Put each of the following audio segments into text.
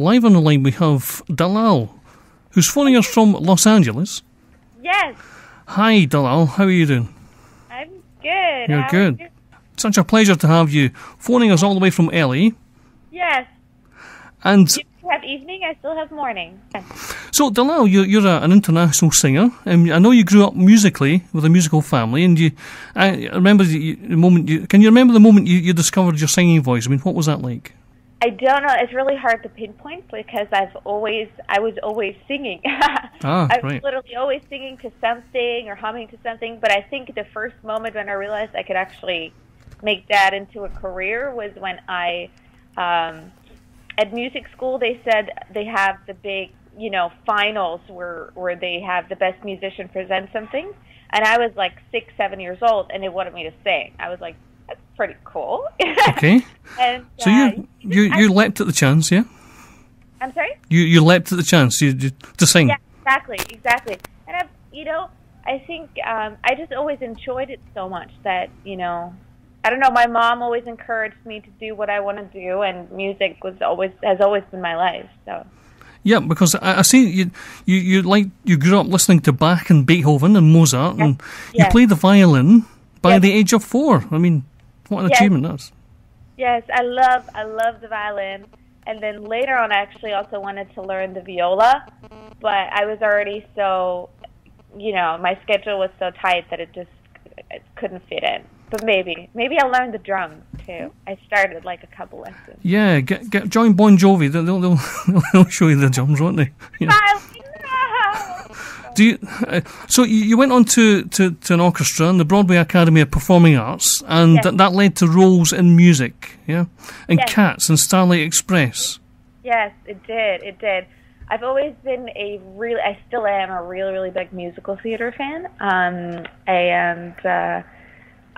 live on the line we have Dalal, who's phoning us from Los Angeles. Yes. Hi, Dalal. How are you doing? I'm good. You're How good. are you? Such a pleasure to have you phoning us all the way from LA. Yes. And You have evening, I still have morning. so, Dalal, you're an international singer. I know you grew up musically with a musical family, and I remember the moment. Can you remember the moment you discovered your singing voice? I mean, what was that like? I don't know. It's really hard to pinpoint because I was always singing. I was right. literally always singing to something or humming to something. But I think the first moment when I realized I could actually make that into a career was when I, at music school, they said they have the big, finals where they have the best musician present something. And I was like 6, 7 years old, and they wanted me to sing. I was like, that's pretty cool. Okay. And, so you leapt at the chance, yeah? I'm sorry? You leapt at the chance to sing. Yeah, exactly. And I think I just always enjoyed it so much that, I don't know, my mom always encouraged me to do what I want to do, and music has always been my life, so. Yeah, because I see you grew up listening to Bach and Beethoven and Mozart, and you played the violin by the age of 4. I mean, what an achievement that's. Yes, I love the violin. And then later on, I actually also wanted to learn the viola, but I was already so, my schedule was so tight that it couldn't fit in. But maybe I'll learn the drums too. I started like a couple lessons. Yeah, join Bon Jovi. They'll show you the drums, won't they? Do you? So you went on to an orchestra in the Broadway Academy of Performing Arts, and that led to roles in music, yeah, and Cats and Starlight Express. Yes, it did. I've always been I still am a really, really big musical theater fan.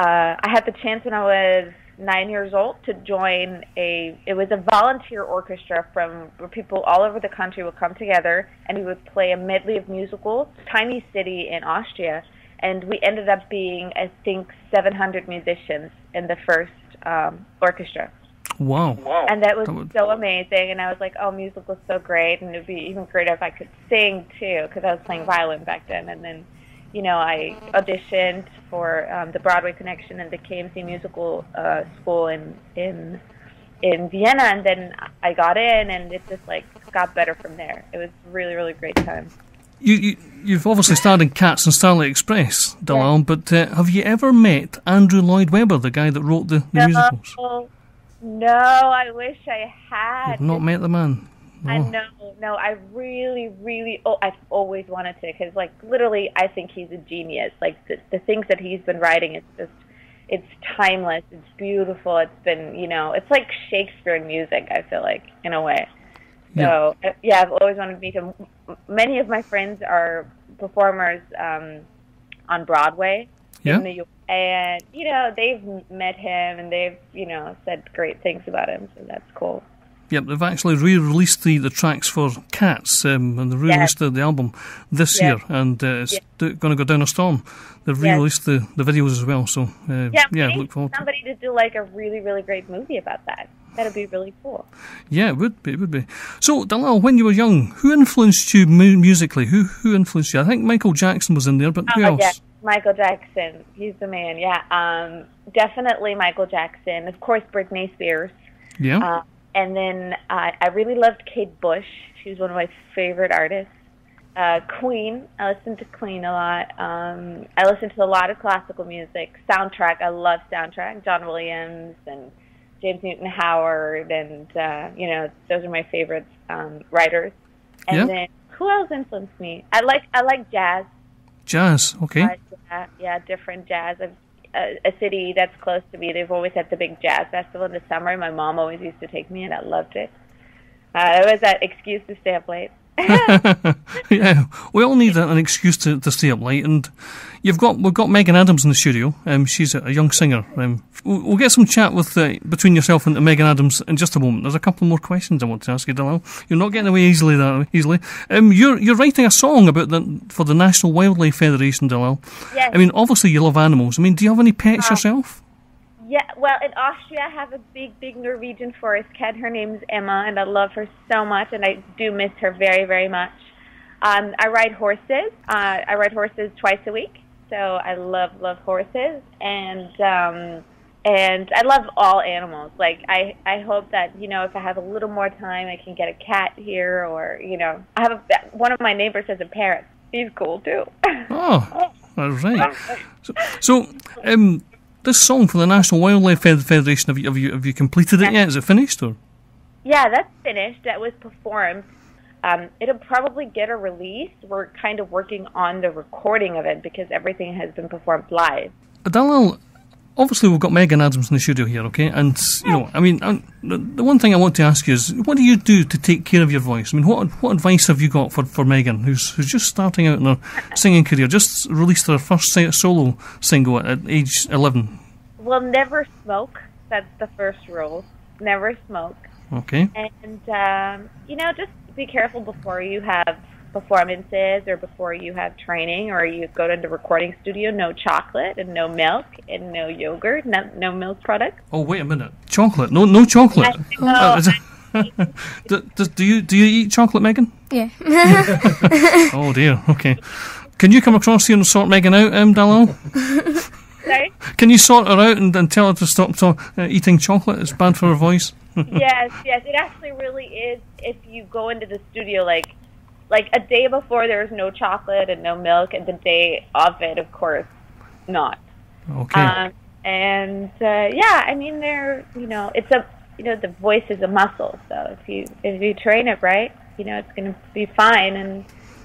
I had the chance when I was 9 years old to join it was a volunteer orchestra where people all over the country would come together, and we would play a medley of musicals, tiny city in Austria, and we ended up being, I think, 700 musicians in the first orchestra. Wow. And that was so amazing, and I was like, oh, music was so great, and it would be even greater if I could sing, too, because I was playing violin back then, and then I auditioned for the Broadway Connection and the KMC Musical School in Vienna, and then I got in, and it just got better from there. It was really, really great time. You've obviously starred in Cats and Starlight Express, Dalal, but have you ever met Andrew Lloyd Webber, the guy that wrote the musicals? No, I wish I had. You've not met the man? No. No, I really, really, I've always wanted to, because, literally, I think he's a genius. The things that he's been writing, it's timeless, it's beautiful, it's been, it's like Shakespeare in music, I feel like, in a way. So, I've always wanted to meet him. Many of my friends are performers on Broadway in New York, and, they've met him, and they've, said great things about him, so that's cool. Yep, they've actually re-released the tracks for Cats, and they re-released the album this year, and it's going to go down a storm. They've re-released the videos as well, so look forward to somebody to do a really, really great movie about that. That'd be really cool. Yeah, it would be. So, Dalal, when you were young, who influenced you musically? Who influenced you? I think Michael Jackson was in there, but who else? Yeah, Michael Jackson. He's the man, definitely Michael Jackson. Of course, Britney Spears. Yeah. And then I really loved Kate Bush. She's one of my favorite artists. Queen. I listen to Queen a lot. I listen to a lot of classical music. Soundtrack. I love soundtrack. John Williams and James Newton Howard, and those are my favorite writers. And then who else influenced me? I like jazz. Jazz. Okay. Different jazz. A city that's close to me, they've always had the big jazz festival in the summer. My mom always used to take me, and I loved it. It was that excuse to stay up late. Yeah, we all need an excuse to stay up late, and we've got Megan Adams in the studio. She's a young singer. We'll get some chat with between yourself and Megan Adams in just a moment. There's a couple more questions I want to ask you, Dalal. You're not getting away easily. You're writing a song for the National Wildlife Federation, Dalal. Yes. I mean, obviously you love animals. I mean, do you have any pets yourself? Yeah, well, in Austria, I have a big Norwegian forest cat. Her name's Emma, and I love her so much, and I do miss her very, very much. I ride horses. I ride horses twice a week, so I love horses, and I love all animals. Like, I hope that, you know, if I have a little more time, I can get a cat here, or, you know, one of my neighbors has a parrot. He's cool, too. Oh, that's right. So, this song for the National Wildlife Federation, have you completed it yet? Is it finished, or? Yeah, that's finished. That was performed. It'll probably get a release. We're kind of working on the recording of it because everything has been performed live. Dalal, obviously we've got Megan Adams in the studio here, okay? And, you know, I mean, the one thing I want to ask you is, what do you do to take care of your voice? I mean, what advice have you got for Megan, who's just starting out in her singing career, just released her first solo single at age 11? Well, never smoke. That's the first rule. Never smoke. Okay. And, you know, just be careful before you have performances or before you have training or you go to the recording studio. No chocolate and no milk and no yogurt, no milk products. Oh, wait a minute. Chocolate? No chocolate? Do you eat chocolate, Megan? Yeah. Oh, dear. Okay. Can you come across here and sort Megan out, Dalal? Sorry? Can you sort her out and tell her to stop eating chocolate? It's bad for her voice. Yes. It actually really is. If you go into the studio, like a day before, there's no chocolate and no milk, and the day of it, of course, not. Okay. Yeah, I mean, the voice is a muscle. So if you train it right, you know, it's going to be fine,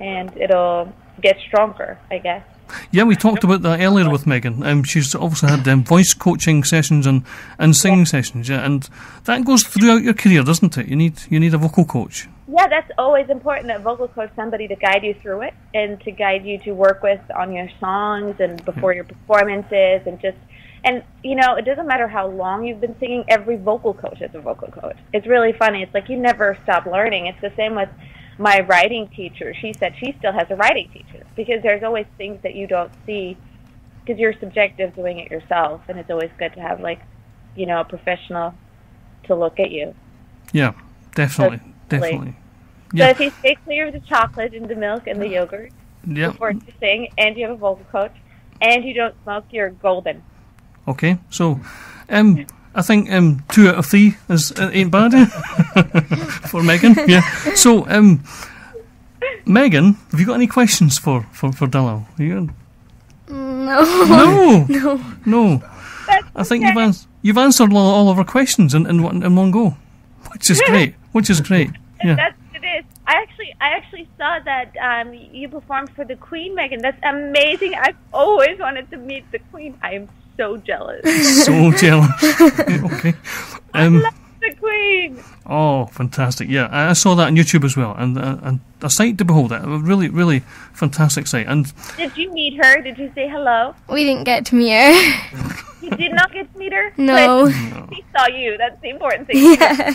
and it'll get stronger, I guess. Yeah, we talked about that earlier with Megan. She's obviously had voice coaching sessions and singing sessions, yeah, and that goes throughout your career, doesn't it? You need a vocal coach. Yeah, that's always important, a vocal coach, somebody to guide you through it and to guide you to work with on your songs and before your performances and you know, it doesn't matter how long you've been singing, every vocal coach is a vocal coach. It's really funny. It's like you never stop learning. It's the same with my writing teacher. She said she still has a writing teacher because there's always things that you don't see because you're subjective doing it yourself, and it's always good to have, like, you know, a professional to look at you. Yeah, definitely. So if you stay clear of the chocolate and the milk and the yogurt before you sing, and you have a vocal coach, and you don't smoke, you're golden. Okay, so I think 2 out of 3 ain't bad for Megan. Yeah. So, Megan, have you got any questions for Dalal? No. I think you've answered all of our questions in one go, which is great. Yeah. That's what it is. I actually saw that you performed for the Queen, Megan. That's amazing. I've always wanted to meet the Queen. I am so jealous. Okay. I love the Queen. Oh, fantastic! Yeah, I saw that on YouTube as well, and a sight to behold. A really, really fantastic sight. And did you meet her? Did you say hello? We didn't get to meet her. You did not get to meet her? No. She saw you. That's the important thing. Yeah,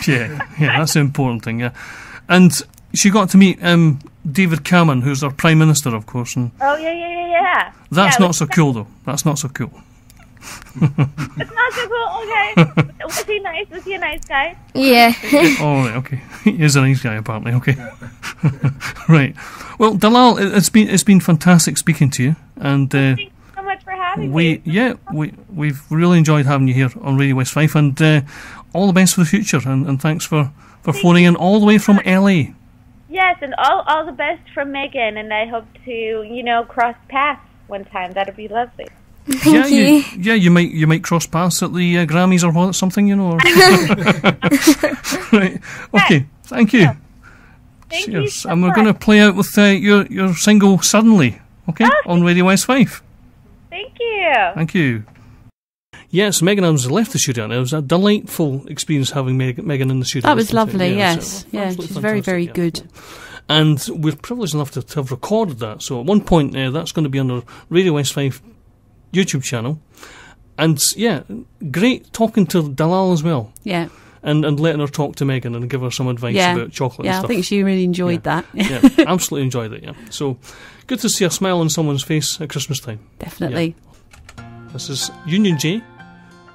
that's the important thing. Yeah, and she got to meet David Cameron, who's our Prime Minister, of course. And yeah. That's not so cool, though. That's not so cool. It's not so cool. Okay. Was he nice? Was he a nice guy? Yeah. Oh, right, okay. He is a nice guy, apparently. Okay. Right. Well, Dalal, it's been fantastic speaking to you, and thank you so much for having me. We've really enjoyed having you here on Radio West Fife, and all the best for the future, and thanks for phoning in all the way from LA. Yes, and all the best from Megan, and I hope to, you know, cross paths one time. That'd be lovely. Thank you. You might cross paths at the Grammys or something, you know. Right. Okay. Thank you. Yeah. Thank you so and we're much. going to play out with your single "Suddenly." Okay, on Radio West Fife. Thank you. Thank you. Yes, Megan Adams left the studio, and it was a delightful experience having Megan in the studio. That was lovely. Yes, she's very, very good. And we're privileged enough to have recorded that. So at one point, that's going to be on our Radio West Fife YouTube channel. And yeah, great talking to Dalal as well. Yeah. And letting her talk to Megan and give her some advice about chocolate and stuff. Yeah, I think she really enjoyed that. Yeah, absolutely enjoyed it, yeah. So, good to see a smile on someone's face at Christmas time. Definitely. Yeah. This is Union J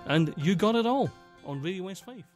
And you got it all on Radio West Fife.